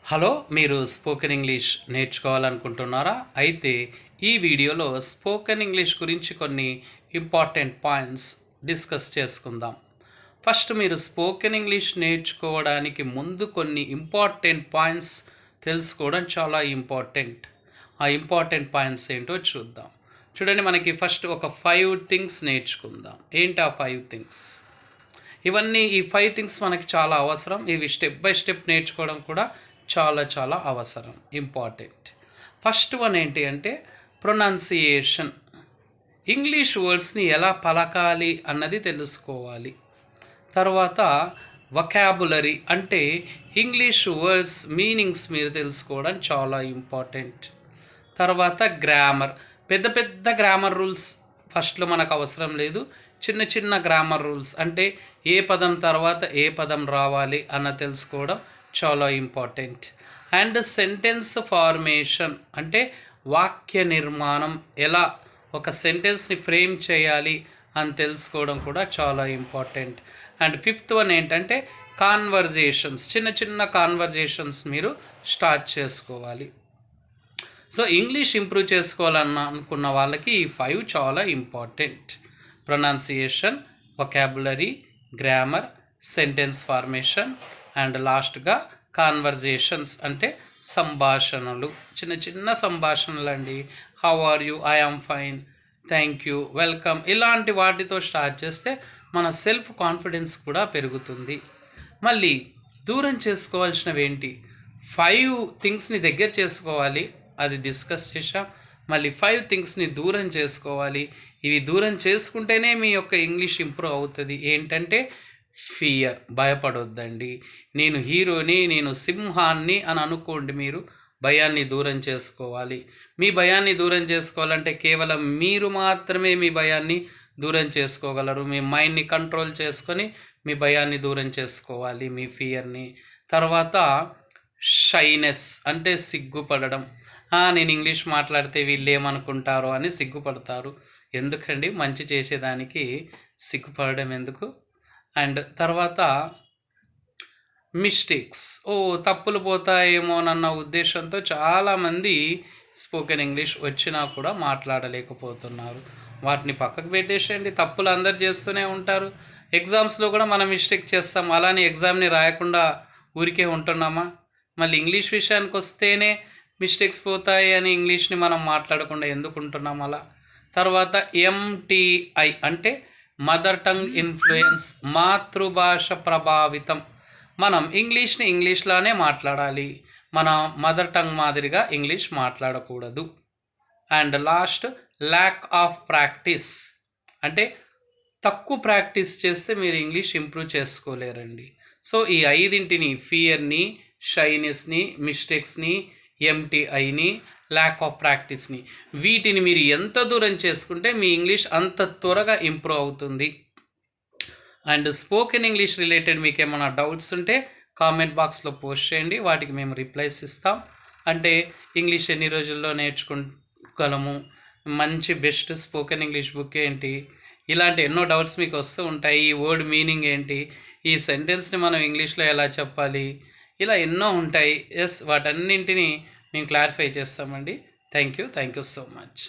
Hello, మీరు spoken English నేర్చుకోవాలనుకుంటున్నారా? అయితే ఈ వీడియోలో స్పోకెన్ ఇంగ్లీష్ గురించి కొన్ని ఇంపార్టెంట్ పాయింట్స్ డిస్కస్ చేసుకుందాం. ఫస్ట్ మీరు స్పోకెన్ ఇంగ్లీష్ నేర్చుకోవడానికి ముందు కొన్ని ఇంపార్టెంట్ పాయింట్స్ తెలుసుకోవడం చాలా ఇంపార్టెంట్. ఆ ఇంపార్టెంట్ పాయింట్స్ ఏంటో చూద్దాం. చూడండి, మనకి ఫస్ట్ ఒక 5 థింగ్స్ నేర్చుకుందాం. ఏంటి ఆ 5 థింగ్స్? ఈ 5 థింగ్స్ మనకి చాలా అవసరం. ఇవి స్టెప్ బై స్టెప్ నేర్చుకోవడం కూడా చాలా అవసరం, ఇంపార్టెంట్. ఫస్ట్ వన్ ఏంటి అంటే ప్రొనౌన్సియేషన్. ఇంగ్లీష్ వర్డ్స్ని ఎలా పలకాలి అన్నది తెలుసుకోవాలి. తర్వాత వొకాబులరీ అంటే ఇంగ్లీష్ వర్డ్స్ మీనింగ్స్ మీరు తెలుసుకోవడం చాలా ఇంపార్టెంట్. తర్వాత గ్రామర్, పెద్ద గ్రామర్ రూల్స్ ఫస్ట్లో మనకు అవసరం లేదు. చిన్న గ్రామర్ రూల్స్ అంటే ఏ పదం తర్వాత ఏ పదం రావాలి అన్న తెలుసుకోవడం చాలా ఇంపార్టెంట్. అండ్ సెంటెన్స్ ఫార్మేషన్ అంటే వాక్య నిర్మాణం, ఎలా ఒక సెంటెన్స్ని ఫ్రేమ్ చేయాలి అని తెలుసుకోవడం కూడా చాలా ఇంపార్టెంట్. అండ్ ఫిఫ్త్ వన్ ఏంటంటే కాన్వర్జేషన్స్, చిన్న కాన్వర్జేషన్స్ మీరు స్టార్ట్ చేసుకోవాలి. సో ఇంగ్లీష్ ఇంప్రూవ్ అనుకున్న వాళ్ళకి ఈ 5 చాలా important. Pronunciation, vocabulary, grammar, sentence formation and లాస్ట్గా కాన్వర్జేషన్స్ అంటే సంభాషణలు, చిన్న సంభాషణలు అండి. How are you, I am fine, thank you, welcome, ఇలాంటి వాటితో స్టార్ట్ చేస్తే మన సెల్ఫ్ కాన్ఫిడెన్స్ కూడా పెరుగుతుంది. మళ్ళీ దూరం చేసుకోవాల్సినవి ఏంటి? 5 థింగ్స్ని దగ్గర చేసుకోవాలి, అది డిస్కస్ చేసాం. మళ్ళీ 5 థింగ్స్ని దూరం చేసుకోవాలి. ఇవి దూరం చేసుకుంటేనే మీ యొక్క ఇంగ్లీష్ ఇంప్రూవ్ అవుతుంది. ఏంటంటే ఫియర్, భయపడొద్దండి. నేను హీరోని, నేను సింహాన్ని అని అనుకోండి. మీరు భయాన్ని దూరం చేసుకోవాలి. మీ భయాన్ని దూరం చేసుకోవాలంటే కేవలం మీరు మాత్రమే మీ భయాన్ని దూరం చేసుకోగలరు. మీ మైండ్ని కంట్రోల్ చేసుకొని మీ భయాన్ని దూరం చేసుకోవాలి, మీ ఫియర్ని. తర్వాత షైనెస్ అంటే సిగ్గుపడడం. నేను ఇంగ్లీష్ మాట్లాడితే వీళ్ళు ఏమనుకుంటారో అని సిగ్గుపడతారు. ఎందుకండి, మంచి చేసేదానికి సిగ్గుపడడం ఎందుకు? అండ్ తర్వాత మిస్టేక్స్, తప్పులు పోతాయేమోనన్న ఉద్దేశంతో చాలామంది స్పోకెన్ ఇంగ్లీష్ వచ్చినా కూడా మాట్లాడలేకపోతున్నారు. వాటిని పక్కకు పెట్టేసేయండి. తప్పులు అందరు చేస్తూనే ఉంటారు. ఎగ్జామ్స్లో కూడా మనం మిస్టేక్ చేస్తాం. అలానే ఎగ్జామ్ని రాయకుండా ఊరికే ఉంటున్నామా? మళ్ళీ ఇంగ్లీష్ విషయానికి వస్తేనే మిస్టేక్స్ పోతాయి అని ఇంగ్లీష్ని మనం మాట్లాడకుండా ఎందుకు ఉంటున్నాం అలా? తర్వాత MTI అంటే మదర్ టంగ్ ఇన్ఫ్లుయెన్స్, మాతృభాష ప్రభావితం. మనం ఇంగ్లీష్ని ఇంగ్లీష్లానే మాట్లాడాలి, మన మదర్ టంగ్ మాదిరిగా ఇంగ్లీష్ మాట్లాడకూడదు. And last lack of practice అంటే తక్కువ ప్రాక్టీస్ చేస్తే మీరు ఇంగ్లీష్ ఇంప్రూవ్ చేసుకోలేరండి. సో ఈ 5ని, ఫియర్ని, షైనెస్ని, మిస్టేక్స్ని, MTIని, ల్యాక్ ఆఫ్ ప్రాక్టీస్ని, వీటిని మీరు ఎంత దూరం చేసుకుంటే మీ ఇంగ్లీష్ అంత త్వరగా ఇంప్రూవ్ అవుతుంది. అండ్ స్పోకెన్ ఇంగ్లీష్ రిలేటెడ్ మీకు ఏమైనా డౌట్స్ ఉంటే కామెంట్ బాక్స్లో పోస్ట్ చేయండి, వాటికి మేము రిప్లైస్ ఇస్తాం. అంటే ఇంగ్లీష్ ఎన్ని రోజుల్లో నేర్చుకోగలము, మంచి బెస్ట్ స్పోకెన్ ఇంగ్లీష్ బుక్ ఏంటి, ఇలాంటి ఎన్నో డౌట్స్ మీకు వస్తూ ఉంటాయి. ఈ వర్డ్ మీనింగ్ ఏంటి, ఈ సెంటెన్స్ని మనం ఇంగ్లీష్లో ఎలా చెప్పాలి, ఇలా ఎన్నో ఉంటాయి. వాటన్నింటినీ మేము క్లారిఫై చేస్తామండి. Thank you so much.